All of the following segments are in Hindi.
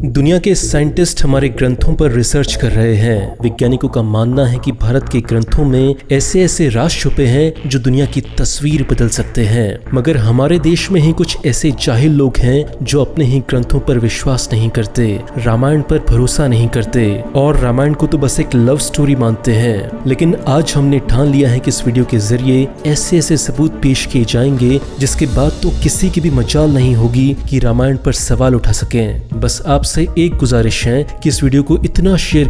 दुनिया के साइंटिस्ट हमारे ग्रंथों पर रिसर्च कर रहे हैं। वैज्ञानिकों का मानना है कि भारत के ग्रंथों में ऐसे ऐसे राज छुपे हैं जो दुनिया की तस्वीर बदल सकते हैं। मगर हमारे देश में ही कुछ ऐसे जाहिल लोग हैं जो अपने ही ग्रंथों पर विश्वास नहीं करते, रामायण पर भरोसा नहीं करते और रामायण को तो बस एक लव स्टोरी मानते हैं। लेकिन आज हमने ठान लिया है कि इस वीडियो के जरिए ऐसे ऐसे सबूत पेश किए जाएंगे जिसके बाद तो किसी की भी मजाल नहीं होगी कि रामायण पर सवाल उठा सकें। बस आपसे एक गुजारिश है कि इस वीडियो को इतना शेयर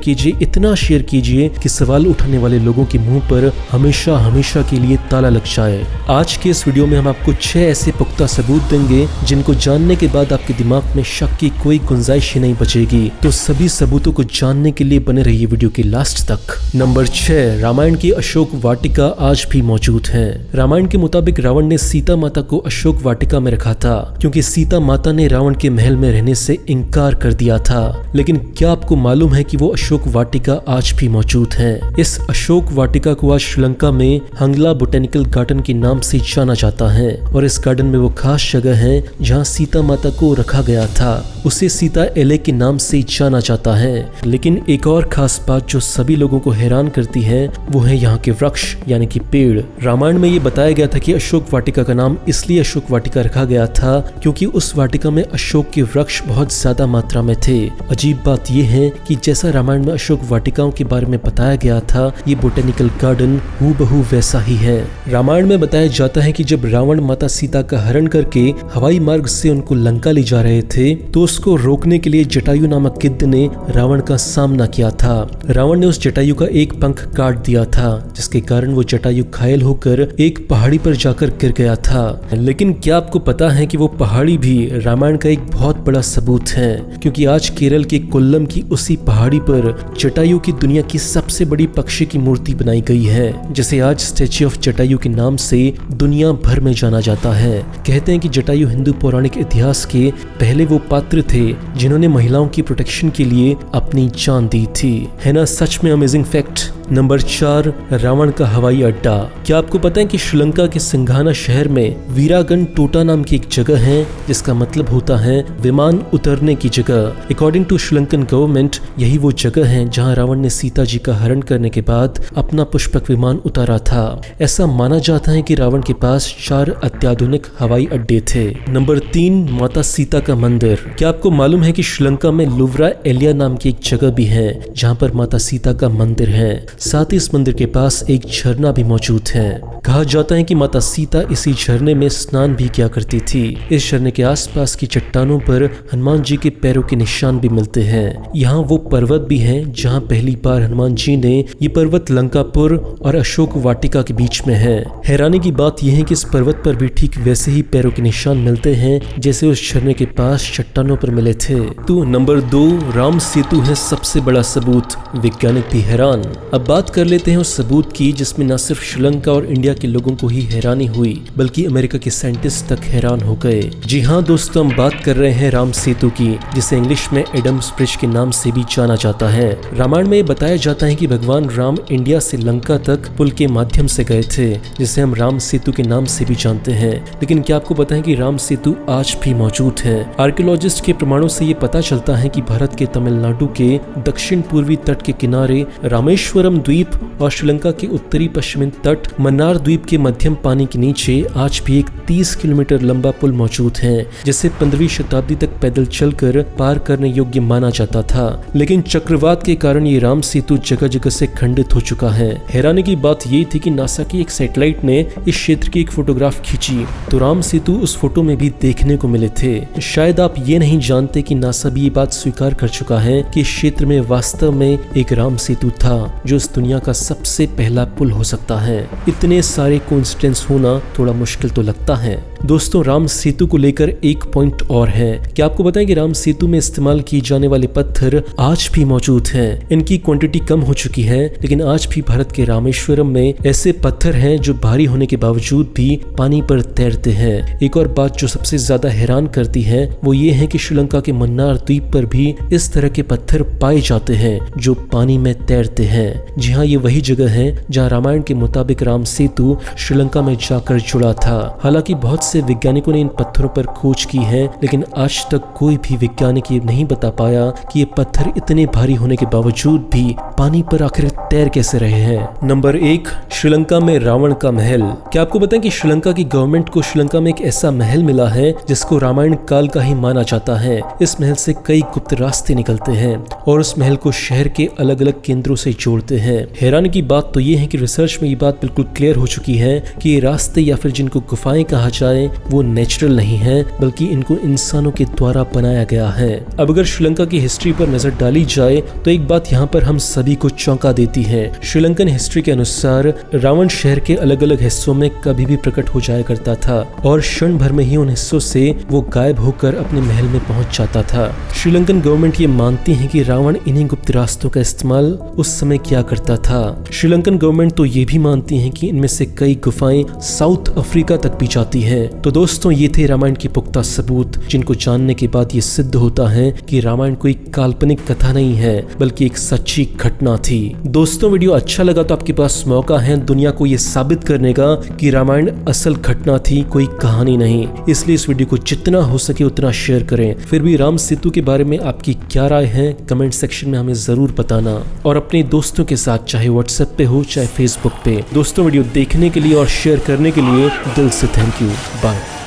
कीजिए कि सवाल उठाने वाले लोगों के मुंह पर हमेशा हमेशा के लिए ताला लग जाए। आज के इस वीडियो में हम आपको 6 ऐसे पुख्ता सबूत देंगे जिनको जानने के बाद आपके दिमाग में शक की कोई गुंजाइश ही नहीं बचेगी। तो सभी सबूतों को जानने के लिए बने रहिए वीडियो के लास्ट तक। नंबर 6, रामायण की अशोक वाटिका आज भी मौजूद है। रामायण के मुताबिक रावण ने सीता माता को अशोक वाटिका में रखा था क्योंकि सीता माता ने रावण के महल में रहने से इनकार कर दिया था। लेकिन क्या आपको मालूम है कि वो अशोक वाटिका आज भी मौजूद है? इस अशोक वाटिका को आज श्रीलंका में हंगला बोटेनिकल गार्डन के नाम से जाना जाता है और इस गार्डन में वो खास जगह है जहाँ सीता माता को रखा गया था। उसे सीता एले के नाम से जाना जाता है। लेकिन एक और खास बात जो सभी लोगों को हैरान करती है वो है यहाँ के वृक्ष यानी कि पेड़। रामायण में ये बताया गया था कि अशोक वाटिका का नाम इसलिए अशोक वाटिका रखा गया था क्योंकि उस वाटिका में अशोक के वृक्ष बहुत ज्यादा मात्रा में थे। अजीब बात यह है कि जैसा रामायण में अशोक वाटिकाओं के बारे में बताया गया था, ये बोटेनिकल गार्डन हूबहू वैसा ही है। रामायण में बताया जाता है कि जब रावण माता सीता का हरण करके हवाई मार्ग से उनको लंका ले जा रहे थे तो उसको रोकने के लिए जटायु नामक गिद्ध ने रावण का सामना किया था। रावण ने उस जटायु का एक पंख काट दिया था जिसके कारण वो जटायु घायल होकर एक पहाड़ी पर जाकर गिर गया था। लेकिन क्या आपको पता है कि वो पहाड़ी भी रामायण का एक बहुत बड़ा सबूत है क्योंकि आज केरल के कोल्लम की उसी पहाड़ी पर जटायु की दुनिया की सबसे बड़ी पक्षी की मूर्ति बनाई गई है जिसे आज स्टैच्यू ऑफ जटायु के नाम से दुनिया भर में जाना जाता है। कहते हैं कि जटायु हिंदू पौराणिक इतिहास के पहले वो पात्र थे जिन्होंने महिलाओं की प्रोटेक्शन के लिए अपनी जान दी थी। है ना सच में अमेजिंग फैक्ट। नंबर 4, रावण का हवाई अड्डा। क्या आपको पता है कि श्रीलंका के सिंघाना शहर में वीरागन टोटा नाम की एक जगह है जिसका मतलब होता है विमान उतरने की जगह। अकॉर्डिंग टू श्रीलंकन गवर्नमेंट यही वो जगह है जहां रावण ने सीता जी का हरण करने के बाद अपना पुष्पक विमान उतारा था। ऐसा माना जाता है कि रावण के पास 4 अत्याधुनिक हवाई अड्डे थे। नंबर 3, माता सीता का मंदिर। क्या आपको मालूम है कि श्रीलंका में लुवरा एलिया नाम की एक जगह भी है जहाँ पर माता सीता का मंदिर है। साथ ही इस मंदिर के पास एक झरना भी मौजूद है। कहा जाता है कि माता सीता इसी झरने में स्नान भी किया करती थी। इस झरने के आसपास की चट्टानों पर हनुमान जी के पैरों के निशान भी मिलते हैं। यहाँ वो पर्वत भी है जहाँ पहली बार हनुमान जी ने ये पर्वत लंकापुर और अशोक वाटिका के बीच में है। हैरानी की बात यह है कि इस पर्वत पर भी ठीक वैसे ही पैरों के निशान मिलते हैं जैसे उस झरने के पास चट्टानों पर मिले थे। तो नंबर 2, राम सेतु है सबसे बड़ा सबूत। वैज्ञानिक भी हैरान। अब बात कर लेते हैं उस सबूत की जिसमें न सिर्फ श्रीलंका और इंडिया के लोगों को ही हैरानी हुई बल्कि अमेरिका के साइंटिस्ट तक हैरान हो गए। जी हाँ दोस्तों, हम बात कर रहे हैं राम सेतु की जिसे इंग्लिश में एडम्स ब्रिज के नाम से भी जाना जाता है। रामायण में बताया जाता है कि भगवान राम इंडिया से लंका तक पुल के माध्यम से गए थे जिसे हम राम सेतु के नाम से भी जानते हैं। लेकिन क्या आपको पता है कि राम सेतु आज भी मौजूद है? आर्कियोलॉजिस्ट के प्रमाणों से ये पता चलता है कि भारत के तमिलनाडु के दक्षिण पूर्वी तट के किनारे रामेश्वरम द्वीप और श्रीलंका के उत्तरी पश्चिमी तट मन्नार द्वीप के मध्यम पानी के नीचे आज भी एक 30 किलोमीटर लंबा पुल मौजूद है जिसे 15वीं शताब्दी तक पैदल चलकर पार करने योग्य माना जाता था। लेकिन चक्रवात के कारण ये राम सेतु जगह जगह से खंडित हो चुका है। हैरानी की बात ये थी कि नासा की एक सैटेलाइट ने इस क्षेत्र की एक फोटोग्राफ खींची तो राम सेतु उस फोटो में भी देखने को मिले थे। शायद आप ये नहीं जानते कि नासा भी ये बात स्वीकार कर चुका है कि इस क्षेत्र में वास्तव में एक राम सेतु था जो इस दुनिया का सबसे पहला पुल हो सकता है। इतने सारे कोइंसिडेंस होना थोड़ा मुश्किल तो लगता है। दोस्तों, राम सेतु को लेकर एक पॉइंट और है। क्या आपको पता है कि राम सेतु में इस्तेमाल किए जाने वाले पत्थर आज भी मौजूद हैं। इनकी क्वांटिटी कम हो चुकी है लेकिन आज भी भारत के रामेश्वरम में ऐसे पत्थर हैं जो भारी होने के बावजूद भी पानी पर तैरते हैं। एक और बात जो सबसे ज्यादा हैरान करती है वो ये है कि श्रीलंका के मन्नार द्वीप पर भी इस तरह के पत्थर पाए जाते हैं जो पानी में तैरते हैं। जी हाँ, ये वही जगह है जहाँ रामायण के मुताबिक राम सेतु श्रीलंका में जाकर जुड़ा था। हालांकि बहुत से वैज्ञानिकों ने इन पत्थरों पर खोज की है, लेकिन आज तक कोई भी वैज्ञानिक ये नहीं बता पाया कि ये पत्थर इतने भारी होने के बावजूद भी पानी पर आखिर तैर कैसे रहे हैं। नंबर 1, श्रीलंका में रावण का महल। क्या आपको बताएं कि श्रीलंका की गवर्नमेंट को श्रीलंका में एक ऐसा महल मिला है जिसको रामायण काल का ही माना जाता है। इस महल से कई गुप्त रास्ते निकलते हैं और उस महल को शहर के अलग अलग केंद्रों से जोड़ते हैं। हैरानी की बात तो ये है कि रिसर्च में ये बात बिल्कुल क्लियर हो चुकी है कि ये रास्ते या फिर जिनको गुफाएं कहा जाए वो नेचुरल नहीं है, बल्कि इनको इंसानों के द्वारा बनाया गया है। अब अगर श्रीलंका की हिस्ट्री पर नजर डाली जाए तो एक बात यहाँ पर हम सभी को चौंका देती है। श्रीलंकन हिस्ट्री के अनुसार रावण शहर के अलग अलग हिस्सों में कभी भी प्रकट हो जाया करता था और क्षण भर में ही उन हिस्सों से वो गायब होकर अपने महल में पहुंच जाता था। श्रीलंकन गवर्नमेंट ये मानती है कि रावण इन्हीं गुप्त रास्तों का इस्तेमाल उस समय किया करता था। श्रीलंकन गवर्नमेंट तो ये भी मानती है कि इनमें से कई गुफाएं साउथ अफ्रीका तक भी जाती हैं। तो दोस्तों, ये थे रामायण के पुख्ता सबूत, जिनको जानने के बाद ये सिद्ध होता है कि रामायण कोई काल्पनिक कथा नहीं है, बल्कि एक सच्ची घटना थी। दोस्तों, वीडियो अच्छा लगा तो आपके पास मौका है दुनिया को ये साबित करने का कि रामायण असल घटना थी, कोई कहानी नहीं। इसलिए इस वीडियो को जितना हो सके उतना शेयर करें। फिर भी राम सेतु के बारे में आपकी क्या राय है कमेंट सेक्शन में हमें जरूर बताना, और अपने दोस्तों के साथ चाहे व्हाट्सएप पे हो चाहे फेसबुक पे। दोस्तों, वीडियो देखने के लिए और शेयर करने के लिए दिल से थैंक यू। बाय।